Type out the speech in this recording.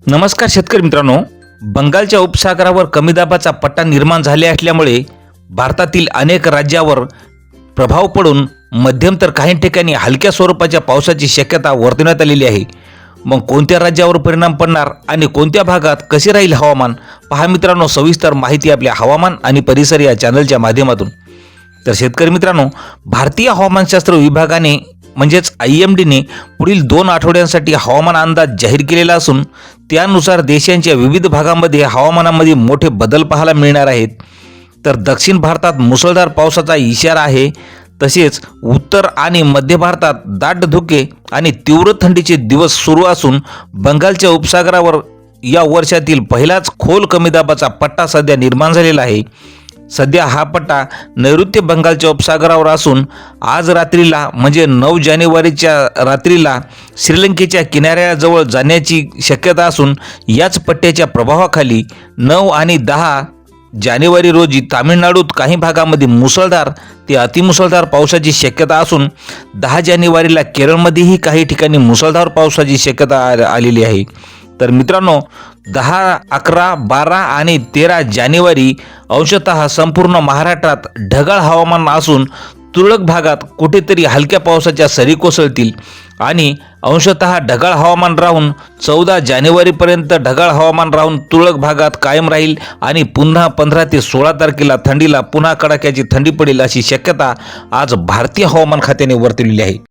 नमस्कार शेतकरी मित्रांनो, बंगालच्या उपसागरावर कमी दाबाचा पट्टा निर्माण झाले असल्यामुळे भारतातील अनेक राज्यावर प्रभाव पडून मध्यम तर काही ठिकाणी हलक्या स्वरूपाच्या पावसाची शक्यता वर्तवण्यात आलेली आहे। मग कोणत्या राज्यावर परिणाम पडणार आणि कोणत्या भागात कसे राहील हवामान, पहा मित्रांनो सविस्तर माहिती आपल्या हवामान आणि परिसर या चॅनलच्या माध्यमातून। तर शेतकरी मित्रांनो, भारतीय हवामानशास्त्र विभागाने म्हणजेच IMDने पुढील 2 आठवड्यांसाठी हवामान अंदाज जाहीर केलेला असून त्यानुसार देशांच्या विविध भागांमध्ये हवामानामध्ये मोठे बदल पाहायला मिळणार आहेत। तर दक्षिण भारतात मुसळधार पावसाचा इशारा आहे, तसेच उत्तर आणि मध्य भारतात दाट धुके आणि तीव्र थंडीचे दिवस सुरू असून बंगालच्या उपसागरावर या वर्षातील पहिलाच खोल कमी दाबाचा पट्टा सध्या निर्माण झालेला आहे। सध्या हा पट्टा नैऋत्य बंगालच्या उपसागरावर असून आज रात्रीला म्हणजे 9 जानेवारीच्या रात्रीला श्रीलंकेच्या किनाऱ्याजवळ जाण्याची शक्यता असून याच पट्ट्याच्या प्रभावाखाली 9 आणि 10 जानेवारी रोजी तामिळनाडूत काही भागामध्ये मुसळधार ते अतिमुसळधार पावसाची शक्यता असून 10 जानेवारीला केरळमध्येही काही ठिकाणी मुसळधार पावसाची शक्यता आलेली आहे। तर मित्रांनो 10, 11, 12 आणि 13 जानेवारी अंशतः संपूर्ण महाराष्ट्रात ढगाळ हवामान असून तुरळक भागात कुठेतरी हलक्या पावसाच्या सरी कोसळतील आणि अंशतः ढगाळ हवामान राहून 14 जानेवारीपर्यंत ढगाळ हवामान राहून तुरळक भागात कायम राहील आणि पुन्हा 15 ते 16 तारखेला थंडीला पुन्हा कडाक्याची थंडी पडेल अशी शक्यता आज भारतीय हवामान खात्याने वर्तवलेली आहे।